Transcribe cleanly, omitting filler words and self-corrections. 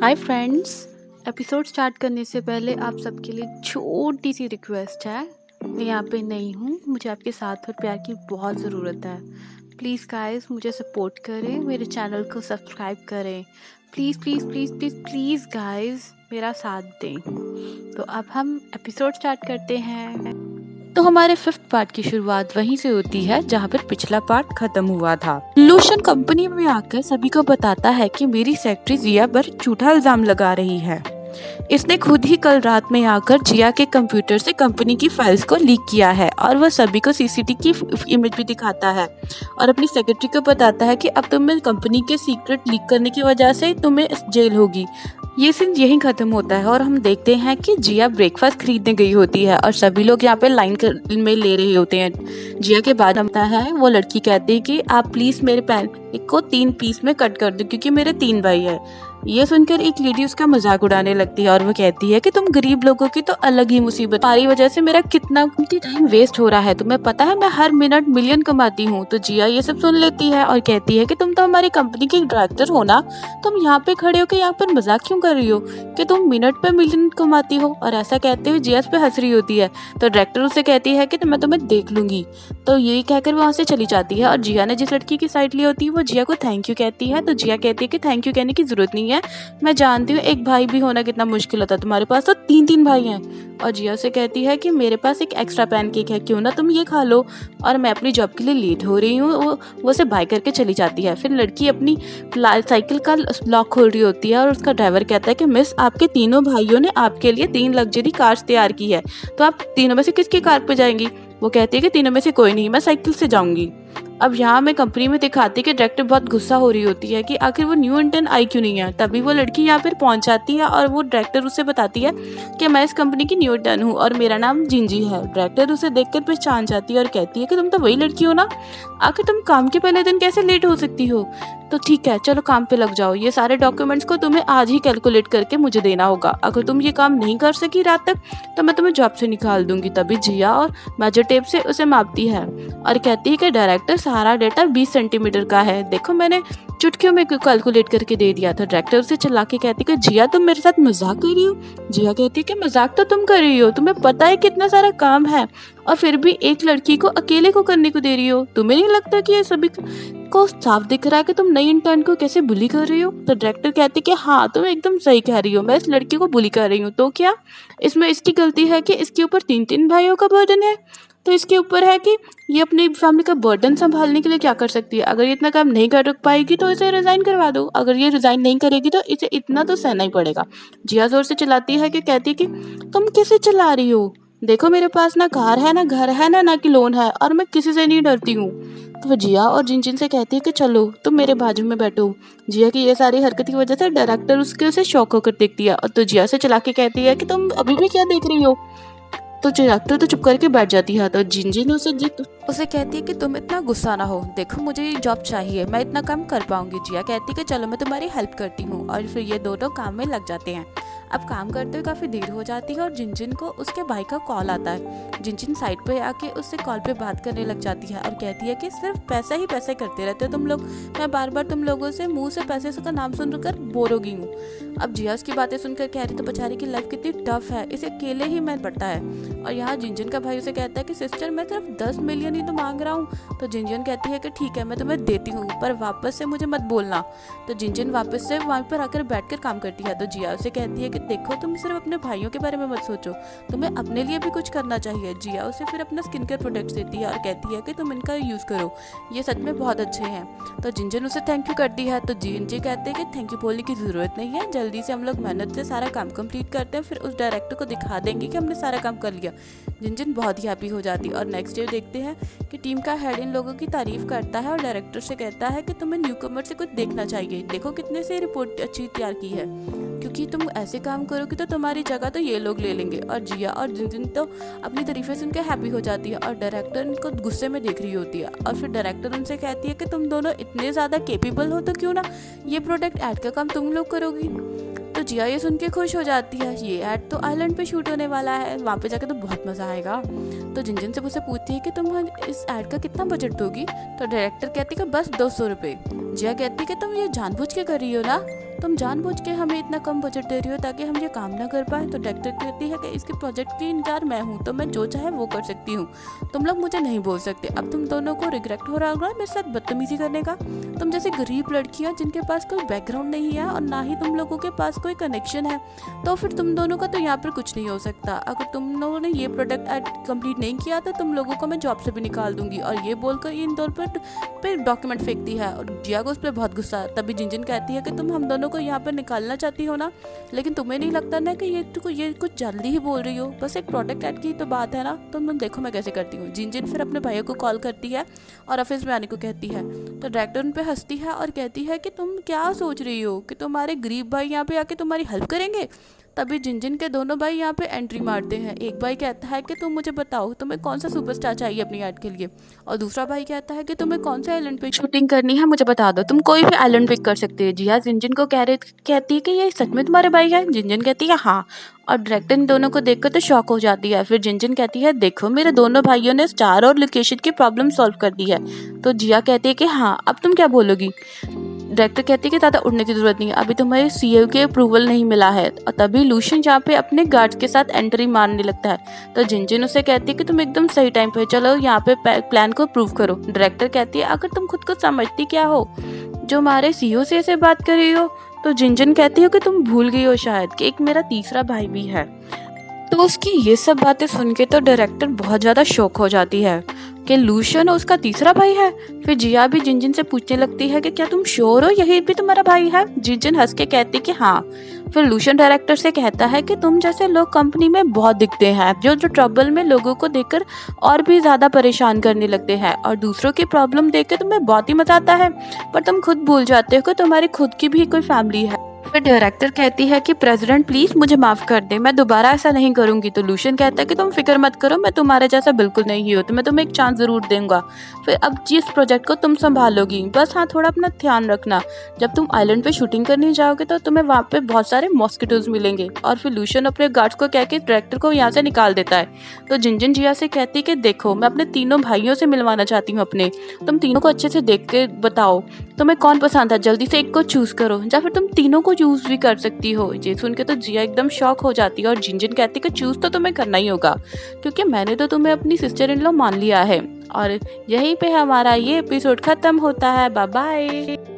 Hi friends. Episode start करने से पहले आप सबके लिए छोटी सी रिक्वेस्ट है। मैं यहाँ पे नई हूँ, मुझे आपके साथ और प्यार की बहुत ज़रूरत है। प्लीज़ गाइस मुझे सपोर्ट करें, मेरे चैनल को सब्सक्राइब करें। Please please please please please guys मेरा साथ दें। तो अब हम एपिसोड स्टार्ट करते हैं। तो हमारे 5th पार्ट की शुरुआत वहीं से होती है जहाँ पर पिछला पार्ट खत्म हुआ था। लूशन कंपनी में आकर सभी को बताता है कि मेरी सेक्रेटरी जिया पर झूठा इल्जाम लगा रही है। इसने खुद ही कल रात में आकर जिया के कंप्यूटर से कंपनी की फाइल्स को लीक किया है और वह सभी को सीसीटीवी की इमेज भी दिखाता है और अपनी सेक्रेटरी को बताता है कि अब तुम्हें कंपनी के सीक्रेट लीक करने की वजह से तुम्हें जेल होगी। ये सीन यहीं खत्म होता है और हम देखते हैं कि जिया ब्रेकफास्ट खरीदने गई होती है और सभी लोग यहाँ पे लाइन में ले रहे होते हैं। जिया के बाद हमता है वो लड़की कहती है कि आप प्लीज मेरे पैन को 3 पीस में कट कर दो क्योंकि मेरे 3 भाई है। ये सुनकर एक लेडी उसका मजाक उड़ाने लगती है और वो कहती है कि तुम गरीब लोगों की तो अलग ही मुसीबत, तुम्हारी वजह से मेरा कितना टाइम वेस्ट हो रहा है, तुम्हें पता है मैं हर मिनट मिलियन कमाती हूँ। तो जिया ये सब सुन लेती है और कहती है कि तुम तो हमारी कंपनी के डायरेक्टर हो ना, तुम यहाँ पे खड़े होकर यहाँ पर मजाक क्यों कर रही हो कि तुम मिनट पे मिलियन कमाती हो। और ऐसा कहते हुए जिया पे हंस रही होती है। तो डायरेक्टर उसे कहती है कि मैं तुम्हें देख लूंगी। तो यही कहकर वहाँ से चली जाती है और जिया ने जिस लड़की की साइड ली होती है वो जिया को थैंक यू कहती है। तो जिया कहती है कि थैंक यू कहने की जरूरत नहीं है, मैं जानती हूँ एक भाई भी होना कितना मुश्किल होता है, तुम्हारे पास तो 3 भाई हैं। और जिया से कहती है कि मेरे पास एक एक्स्ट्रा पैनकेक है, क्यों ना तुम ये खा लो। और मैं अपनी जॉब के लिए लेट हो रही हूँ। वो उसे बाय करके चली जाती है। फिर लड़की अपनी साइकिल का लॉक खोल रही होती है और उसका ड्राइवर कहता है कि मिस आपके तीनों भाइयों ने आपके लिए 3 लग्जरी कार्स तैयार की है, तो आप तीनों में से किसकी कार पे जाएंगी। वो कहती है कि तीनों में से कोई नहीं, मैं साइकिल से जाऊंगी। अब यहाँ मैं कंपनी में दिखाती है कि डायरेक्टर बहुत गुस्सा हो रही होती है कि आखिर वो न्यू इंटर्न आई क्यों नहीं है। तभी वो लड़की यहाँ पर पहुंच जाती है और वो डायरेक्टर उसे बताती है कि मैं इस कंपनी की न्यू इंटर्न हूँ और मेरा नाम जिंजी है। डायरेक्टर उसे देखकर पहचान जाती है और कहती है कि तुम तो वही लड़की हो ना, आखिर तुम काम के पहले दिन कैसे लेट हो सकती हो। तो ठीक है चलो काम पे लग जाओ, ये सारे डॉक्यूमेंट्स को तुम्हें आज ही कैलकुलेट करके मुझे देना होगा। अगर तुम ये काम नहीं कर सकी रात तक तो मैं तुम्हें जॉब से निकाल दूंगी। तभी जिया और मेजर टेप से उसे मापती है और कहती है कि डायरेक्टर सारा डेटा 20 सेंटीमीटर का है, देखो मैंने चुटकियों में कैलकुलेट करके दे दिया। तो डायरेक्टर उसे चिल्ला के कहती है कि जिया तुम मेरे साथ मजाक कर रही हो। जिया कहती है कि मजाक तो तुम कर रही हो, तुम्हें पता है कितना सारा काम है और फिर भी एक लड़की को अकेले को करने को दे रही हो। तुम्हें नहीं लगता कि ये सभी को साफ दिख रहा है कि तुम नई इंटर्न को कैसे बुली कर रही हो। तो डायरेक्टर कहती है कि हाँ तुम एकदम सही कह रही हो, मैं इस लड़की को बुली कर रही हूँ, तो क्या इसमें इसकी गलती है कि इसके ऊपर 3 भाइयों का बर्डन है। तो इसके ऊपर है कि ये अपनी फैमिली का बर्डन संभालने के लिए क्या कर सकती है। अगर ये इतना काम नहीं कर पाएगी तो इसे रिजाइन करवा दो, अगर ये रिजाइन नहीं करेगी तो इसे इतना तो सहना ही पड़ेगा। जिया जोर से चिल्लाती है कि कहती है कि तुम किसे चिल्ला रही हो, देखो मेरे पास ना कार है ना घर है ना कि लोन है और मैं किसी से नहीं डरती हूँ। तो वो जिया और जिनजिन से कहती है कि चलो तुम मेरे बाजू में बैठो। जिया की ये सारी हरकत की वजह से डायरेक्टर उसे शॉक होकर देखती है और तो जिया से चला के कहती है कि तुम अभी भी क्या देख रही हो। तो डायरेक्टर तो चुप करके बैठ जाती है। तो जिनजिन उसे कहती है कि तुम इतना गुस्सा ना हो, देखो मुझे ये जॉब चाहिए, मैं इतना काम कर पाऊंगी। जिया कहती है कि चलो मैं तुम्हारी हेल्प करती हूँ और फिर ये दोनों काम में लग जाते हैं। अब काम करते हुए काफ़ी देर हो जाती है और जिनजिन को उसके भाई का कॉल आता है। जिनजिन साइड पे आके उससे कॉल पे बात करने लग जाती है और कहती है कि सिर्फ पैसा ही पैसे करते रहते हो तुम लोग, मैं बार बार तुम लोगों से मुंह से पैसे का नाम सुनकर बोर हो गई हूँ। अब जिया उसकी बातें सुनकर कह रही तो बेचारी की लाइफ कितनी टफ है, इसे अकेले ही मैं पड़ता है। और यहाँ जिनजिन का भाई उसे कहता है कि सिस्टर मैं सिर्फ 10 मिलियन ही तो मांग रहा हूँ। तो जिनजिन कहती है कि ठीक है मैं तुम्हें देती हूँ पर वापस से मुझे मत बोलना। तो जिनजिन वापस से वहाँ पर आकर बैठकर काम करती है। तो जिया उसे कहती है कि देखो तुम सिर्फ अपने भाइयों के बारे में मत सोचो, तुम्हें अपने लिए भी कुछ करना चाहिए। जिया उसे फिर अपना स्किन केयर प्रोडक्ट्स देती है और कहती है कि तुम इनका यूज़ करो, ये सच में बहुत अच्छे हैं। तो जिनजिन उसे थैंक यू करती है। तो जिनजी कहते हैं कि थैंक यू बोलने की ज़रूरत नहीं है, जल्दी से हम लोग मेहनत से सारा काम कंप्लीट करते हैं, फिर उस डायरेक्टर को दिखा देंगे कि हमने सारा काम कर लिया। जिनजिन बहुत ही हैप्पी हो जाती है और नेक्स्ट डे देखते हैं कि टीम का हेड इन लोगों की तारीफ करता है और डायरेक्टर से कहता है कि तुम्हें न्यू कमर से कुछ देखना चाहिए, देखो कितने से रिपोर्ट अच्छी तैयार की है, क्योंकि तुम ऐसे काम करोगे तो तुम्हारी जगह तो ये लोग ले लेंगे। और जिया और जिनजिन तो अपनी तरीफे सुनकर हैप्पी हो जाती है और डायरेक्टर इनको गुस्से में देख रही होती है। और फिर डायरेक्टर उनसे कहती है कि तुम दोनों इतने ज़्यादा केपेबल हो तो क्यों ना ये प्रोडक्ट ऐड का काम तुम लोग करोगी। तो जिया ये सुन के खुश हो जाती है, ये ऐड तो आइलैंड पे शूट होने वाला है, वहाँ पे जाके तो बहुत मज़ा आएगा। तो जिनजिन से मुझसे पूछती है कि तुम इस ऐड का कितना बजट दोगी। तो डायरेक्टर कहती है कि बस 200 रुपये। जिया कहती है कि तुम ये जानबूझ के कर रही हो ना। तुम जानबूझ के हमें इतना कम बजट दे रही हो ताकि हम ये काम ना कर पाए। तो डायरेक्टर कहती है कि इसके प्रोजेक्ट की इंचार्ज मैं हूँ, तो मैं जो चाहे वो कर सकती हूँ, तुम लोग मुझे नहीं बोल सकते। अब तुम दोनों को रिग्रेट हो रहा होगा मेरे साथ बदतमीजी करने का। तुम जैसी गरीब लड़कियाँ जिनके पास कोई बैकग्राउंड नहीं है और ना ही तुम लोगों के पास कोई कनेक्शन है, तो फिर तुम दोनों का तो यहाँ पर कुछ नहीं हो सकता। अगर तुम लोगों ने ये प्रोडक्ट कंप्लीट नहीं किया तो तुम लोगों को मैं जॉब से भी निकाल दूंगी। और ये बोलकर इन दोनों पर डॉक्यूमेंट फेंकती है और जिया को उस पर बहुत गुस्सा है। तभी जिनजिन कहती है कि तुम हम दोनों को यहाँ पर निकालना चाहती हो ना, लेकिन तुम्हें नहीं लगता ना कि ये कुछ जल्दी ही बोल रही हो, बस एक प्रोडक्ट ऐड की तो बात है ना, तुम देखो मैं कैसे करती हूँ। जिनजिन फिर अपने भैया को कॉल करती है और ऑफिस में आने को कहती है। तो डायरेक्टर उन पर हंसती है और कहती है कि तुम क्या सोच रही हो कि तुम्हारे गरीब भाई यहाँ पे आके तुम्हारी हेल्प करेंगे। तभी जिनजिन के दोनों भाई यहाँ पे एंट्री मारते हैं। एक भाई कहता है कि तुम मुझे बताओ तुम्हें कौन सा सुपरस्टार चाहिए अपनी ऐड के लिए, और दूसरा भाई कहता है कि तुम्हें कौन सा आइलैंड पे शूटिंग करनी है मुझे बता दो, तुम कोई भी आइलैंड पिक कर सकते हो। जिया जिनजिन को कहती है कि ये सच में तुम्हारे भाई है। जिनजिन कहती है हाँ, और डायरेक्टर इन दोनों को देखकर तो शॉक हो जाती है। फिर जिनजिन कहती है देखो मेरे दोनों भाइयों ने स्टार और लोकेशन की प्रॉब्लम सॉल्व कर दी है। तो जिया कहती है कि हाँ, अब तुम क्या बोलोगी। डायरेक्टर कहती है कि ज़्यादा उड़ने की जरूरत नहीं है, अभी तुम्हें सीईओ के अप्रूवल नहीं मिला है। और तभी लूशियन यहाँ पे अपने गार्ड्स के साथ एंट्री मारने लगता है। तो जिनजिन उसे कहती है कि तुम एकदम सही टाइम पे, चलो यहाँ पे प्लान को अप्रूव करो। डायरेक्टर कहती है अगर तुम खुद को समझती क्या हो जो हमारे सीईओ से ऐसे बात कर रही हो। तो जिनजिन कहती हो कि तुम भूल गई हो शायद कि एक मेरा तीसरा भाई भी है। तो उसकी ये सब बातें सुन के तो डायरेक्टर बहुत ज़्यादा शॉक हो जाती है कि लूशियन उसका तीसरा भाई है। फिर जिया भी जिनजिन से पूछने लगती है कि क्या तुम श्योर हो यही भी तुम्हारा भाई है। जिनजिन हंस के कहती कि हाँ। फिर लूशियन डायरेक्टर से कहता है कि तुम जैसे लोग कंपनी में बहुत दिखते हैं जो ट्रबल में लोगों को देखकर और भी ज़्यादा परेशान करने लगते हैं, और दूसरों की प्रॉब्लम देख के तुम्हें बहुत ही मजा आता है, पर तुम खुद भूल जाते हो कि तुम्हारी खुद की भी कोई फैमिली है। फिर डायरेक्टर कहती है कि प्रेसिडेंट प्लीज मुझे माफ कर दे, मैं दोबारा ऐसा नहीं करूंगी। तो लूशियन कहता है कि तुम फिक्र मत करो, मैं तुम्हारे जैसा बिल्कुल नहीं हूँ, तो मैं तुम्हें एक चांस जरूर दूंगा। फिर अब जिस प्रोजेक्ट को तुम संभालोगी, बस हाँ थोड़ा अपना ध्यान रखना, जब तुम आइलैंड पे शूटिंग करने जाओगे तो तुम्हें वहाँ पे बहुत सारे मॉस्किटोज मिलेंगे। और फिर लूशियन अपने गार्ड्स को कह के डायरेक्टर को यहाँ से निकाल देता है। तो जिनजिन जिया से कहती है कि देखो मैं अपने तीनों भाइयों से मिलवाना चाहती हूँ अपने, तुम तीनों को अच्छे से देख के बताओ तुम्हें कौन पसंद है, जल्दी से एक को चूज करो, या फिर तुम तीनों को चूज भी कर सकती हो। ये सुन के तो जिया एकदम शॉक हो जाती है और जिनजिन कहती है कि चूज तो तुम्हें करना ही होगा क्योंकि मैंने तो तुम्हें अपनी सिस्टर इन लॉ मान लिया है। और यहीं पे हमारा ये एपिसोड खत्म होता है। Bye bye.